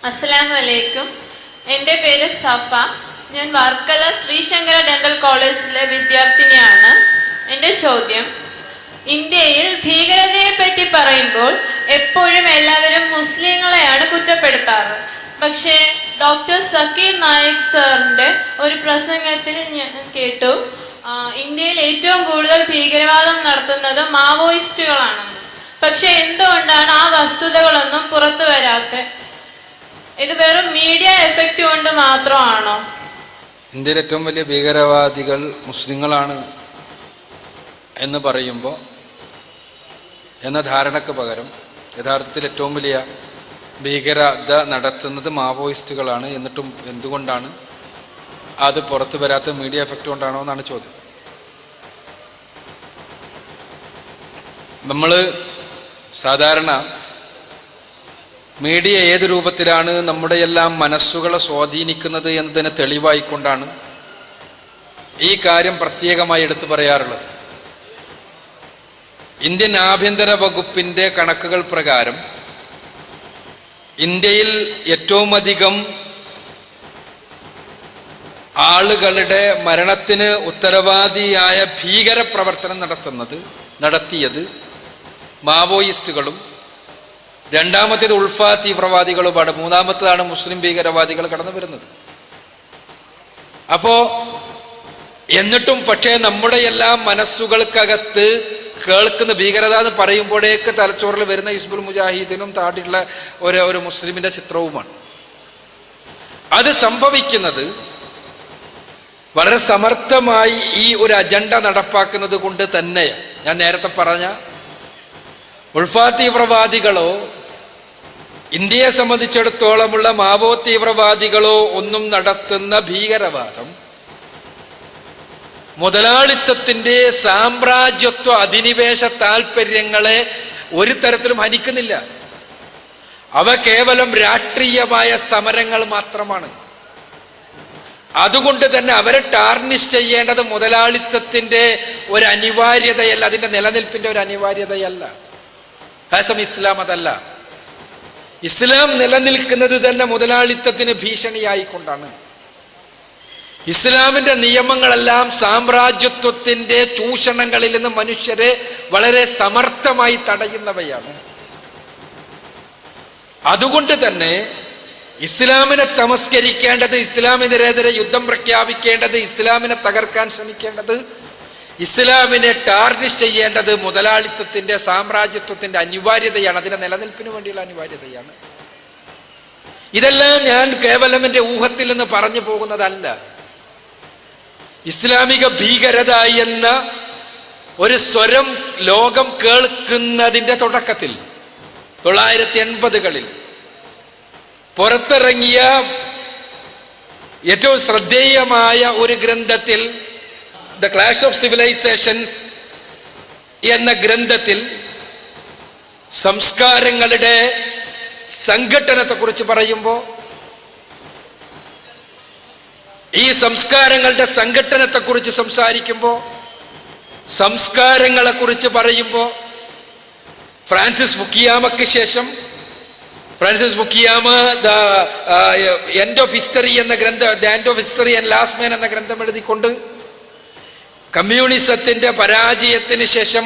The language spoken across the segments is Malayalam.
അസ്സലാമു അലൈക്കും. എൻ്റെ പേര് സഫ. ഞാൻ വർക്കല ശ്രീശങ്കര ഡെന്റൽ കോളേജിലെ വിദ്യാർത്ഥിനിയാണ്. എൻ്റെ ചോദ്യം, ഇന്ത്യയിൽ ഭീകരതയെ പറ്റി പറയുമ്പോൾ എപ്പോഴും എല്ലാവരും മുസ്ലിങ്ങളെയാണ് കുറ്റപ്പെടുത്താറ്. പക്ഷേ ഡോക്ടർ സക്കീർ നായിക് സാറിൻ്റെ ഒരു പ്രസംഗത്തിൽ ഞാൻ കേട്ടു ഇന്ത്യയിൽ ഏറ്റവും കൂടുതൽ ഭീകരവാദം നടത്തുന്നത് മാവോയിസ്റ്റുകളാണെന്ന്. പക്ഷെ എന്തുകൊണ്ടാണ് ആ വസ്തുതകളൊന്നും പുറത്തു വരാത്തത്? ഇത് വെറും മീഡിയ എഫക്റ്റ് കൊണ്ട് മാത്രമാണോ? ഇന്ത്യയിലെ ഏറ്റവും വലിയ ഭീകരവാദികൾ മുസ്ലിങ്ങളാണ് എന്ന് പറയുമ്പോൾ എന്ന ധാരണയ്ക്ക് പകരം യഥാർത്ഥത്തിൽ ഏറ്റവും വലിയ ഭീകരത നടത്തുന്നത് മാവോയിസ്റ്റുകളാണ്. എന്നിട്ടും എന്തുകൊണ്ടാണ് അത് പുറത്തു വരാത്ത? മീഡിയ എഫക്റ്റ് കൊണ്ടാണോ എന്നാണ് ചോദ്യം. നമ്മൾ സാധാരണ മീഡിയ ഏത് രൂപത്തിലാണ് നമ്മുടെ എല്ലാം മനസ്സുകളെ സ്വാധീനിക്കുന്നത് എന്നതിന് തെളിവായിക്കൊണ്ടാണ് ഈ കാര്യം പ്രത്യേകമായി എടുത്തു പറയാറുള്ളത്. ഇന്ത്യൻ ആഭ്യന്തര വകുപ്പിൻ്റെ കണക്കുകൾ പ്രകാരം ഇന്ത്യയിൽ ഏറ്റവും അധികം ആളുകളുടെ മരണത്തിന് ഉത്തരവാദിയായ ഭീകര പ്രവർത്തനം നടത്തിയത് മാവോയിസ്റ്റുകളും, രണ്ടാമത്തേത് ഉൾഫ തീവ്രവാദികളുമാണ്, മൂന്നാമത്തേതാണ് മുസ്ലിം ഭീകരവാദികൾ കടന്നു വരുന്നത്. എന്നിട്ടും പക്ഷേ നമ്മുടെ എല്ലാ മനസ്സുകൾക്കകത്ത് കേൾക്കുന്ന ഭീകരത എന്ന് പറയുമ്പോഴേക്ക് തലച്ചോറിൽ വരുന്ന ഹിസ്ബുൽ മുജാഹിദിനും താടിയുള്ള ഒരു മുസ്ലിമിന്റെ ചിത്രവുമാണ്. അത് സംഭവിക്കുന്നത് വളരെ സമർത്ഥമായി ഈ ഒരു അജണ്ട നടപ്പാക്കുന്നത് കൊണ്ട് തന്നെയാണ്. ഞാൻ നേരത്തെ പറഞ്ഞ ഉൾഫ തീവ്രവാദികളോ ഇന്ത്യയെ സംബന്ധിച്ചിടത്തോളമുള്ള മാവോ തീവ്രവാദികളോ ഒന്നും നടത്തുന്ന ഭീകരവാദം മുതലാളിത്തത്തിൻ്റെ സാമ്രാജ്യത്വ അധിനിവേശ താല്പര്യങ്ങളെ ഒരു തരത്തിലും ഹനിക്കുന്നില്ല. അവ കേവലം രാഷ്ട്രീയമായ സമരങ്ങൾ മാത്രമാണ്. അതുകൊണ്ട് തന്നെ അവരെ ടാർണിഷ് ചെയ്യേണ്ടത് മുതലാളിത്തത്തിൻ്റെ ഒരു അനിവാര്യതയല്ല, അതിൻ്റെ നിലനിൽപ്പിൻ്റെ ഒരു അനിവാര്യതയല്ല. ഹാസം ഇസ്ലാം അതല്ല. ഇസ്ലാം നിലനിൽക്കുന്നത് തന്നെ മുതലാളിത്തത്തിന് ഭീഷണിയായിക്കൊണ്ടാണ്. ഇസ്ലാമിൻ്റെ നിയമങ്ങളെല്ലാം സാമ്രാജ്യത്വത്തിൻ്റെ ചൂഷണങ്ങളിൽ നിന്ന് മനുഷ്യരെ വളരെ സമർത്ഥമായി തടയുന്നവയാണ്. അതുകൊണ്ട് തന്നെ ഇസ്ലാമിനെ തമസ്കരിക്കേണ്ടത്, ഇസ്ലാമിനെതിരെ യുദ്ധം പ്രഖ്യാപിക്കേണ്ടത്, ഇസ്ലാമിനെ തകർക്കാൻ ശ്രമിക്കേണ്ടത്, ഇസ്ലാമിനെ ടാർണിഷ് ചെയ്യേണ്ടത് മുതലാളിത്തത്തിൻ്റെ സാമ്രാജ്യത്വത്തിൻ്റെ അനിവാര്യതയാണ്, അതിൻ്റെ നിലനിൽപ്പിന് വേണ്ടിയുള്ള അനിവാര്യതയാണ്. ഇതെല്ലാം ഞാൻ കേവലം എൻ്റെ ഊഹത്തിൽ നിന്ന് പറഞ്ഞു പോകുന്നതല്ല. ഇസ്ലാമിക ഭീകരത എന്ന ഒരു സ്വരം ലോകം കേൾക്കുന്നതിൻ്റെ തുടക്കത്തിൽ 1980-കളിൽ പുറത്തിറങ്ങിയ ഏറ്റവും ശ്രദ്ധേയമായ ഒരു ഗ്രന്ഥത്തിൽ, ദ ക്ലാഷ് ഓഫ് സിവിലൈസേഷൻസ് എന്ന ഗ്രന്ഥത്തിൽ സംസ്കാരങ്ങളുടെ സംഘട്ടനത്തെക്കുറിച്ച് പറയുമ്പോൾ, ഈ സംസ്കാരങ്ങളുടെ സംഘട്ടനത്തെക്കുറിച്ച് സംസാരിക്കുമ്പോൾ, സംസ്കാരങ്ങളെക്കുറിച്ച് പറയുമ്പോൾ, ഫ്രാൻസിസ് ഫുക്കിയാമയ്ക്ക് ശേഷം Francis Fukuyama the end of history എന്ന ഗ്രന്ഥം, the end of history and last man എന്ന ഗ്രന്ഥം എഴുതിക്കൊണ്ട് കമ്മ്യൂണിസത്തിന്റെ പരാജയത്തിന് ശേഷം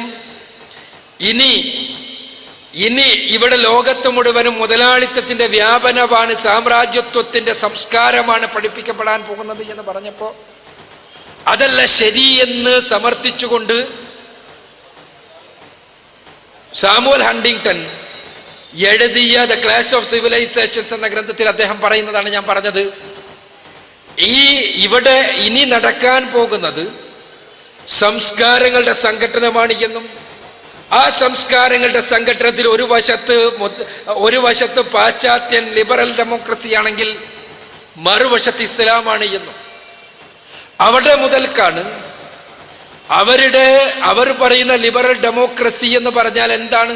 ഇനി ഇവിടെ ലോകത്ത് മുഴുവനും മുതലാളിത്തത്തിന്റെ വ്യാപനമാണ്, സാമ്രാജ്യത്വത്തിന്റെ സംസ്കാരമാണ് പഠിപ്പിക്കപ്പെടാൻ പോകുന്നത് എന്ന് പറഞ്ഞപ്പോൾ അതല്ല ശരിയെന്ന് സമർത്ഥിച്ചുകൊണ്ട് സാമുവൽ ഹണ്ടിങ്ടൺ എഴുതിയ ദ ക്ലാഷ് ഓഫ് സിവിലൈസേഷൻസ് എന്ന ഗ്രന്ഥത്തിൽ അദ്ദേഹം പറയുന്നതാണ് ഞാൻ പറഞ്ഞത്. ഇവിടെ ഇനി നടക്കാൻ പോകുന്നത് സംസ്കാരങ്ങളുടെ സംഘട്ടനമാണ് എന്നും, ആ സംസ്കാരങ്ങളുടെ സംഘട്ടനത്തിൽ ഒരു വശത്ത് പാശ്ചാത്യൻ ലിബറൽ ഡെമോക്രസി ആണെങ്കിൽ മറുവശത്ത് ഇസ്ലാമാണ് എന്നും, അവിടെ മുതൽക്കാണ് അവർ പറയുന്ന ലിബറൽ ഡെമോക്രസി എന്ന് പറഞ്ഞാൽ എന്താണ്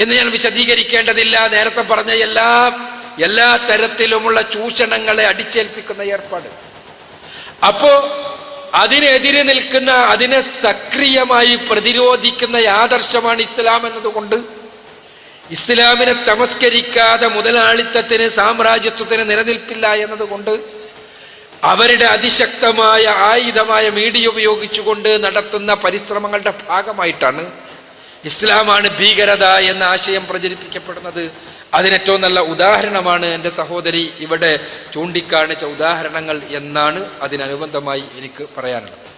എന്ന് ഞാൻ വിശദീകരിക്കേണ്ടതില്ല. നേരത്തെ പറഞ്ഞ എല്ലാ തരത്തിലുമുള്ള ചൂഷണങ്ങളെ അടിച്ചേൽപ്പിക്കുന്ന ഏർപ്പാട്. അതിനെതിരെ നിൽക്കുന്ന, അതിനെ സക്രിയമായി പ്രതിരോധിക്കുന്ന ആദർശമാണ് ഇസ്ലാം എന്നതുകൊണ്ട് ഇസ്ലാമിനെ തമസ്കരിക്കാതെ മുതലാളിത്തത്തിന്, സാമ്രാജ്യത്വത്തിന് നിലനിൽപ്പില്ല എന്നതുകൊണ്ട് അവരുടെ അതിശക്തമായ ആയുധമായ മീഡിയ ഉപയോഗിച്ചുകൊണ്ട് നടത്തുന്ന പരിശ്രമങ്ങളുടെ ഭാഗമായിട്ടാണ് ഇസ്ലാമാണ് ഭീകരത എന്ന ആശയം പ്രചരിപ്പിക്കപ്പെടുന്നത്. അതിനേറ്റവും നല്ല ഉദാഹരണമാണ് എൻ്റെ സഹോദരി ഇവിടെ ചൂണ്ടിക്കാണിച്ച ഉദാഹരണങ്ങൾ എന്നാണ് അതിനനുബന്ധമായി എനിക്ക് പറയാനുള്ളത്.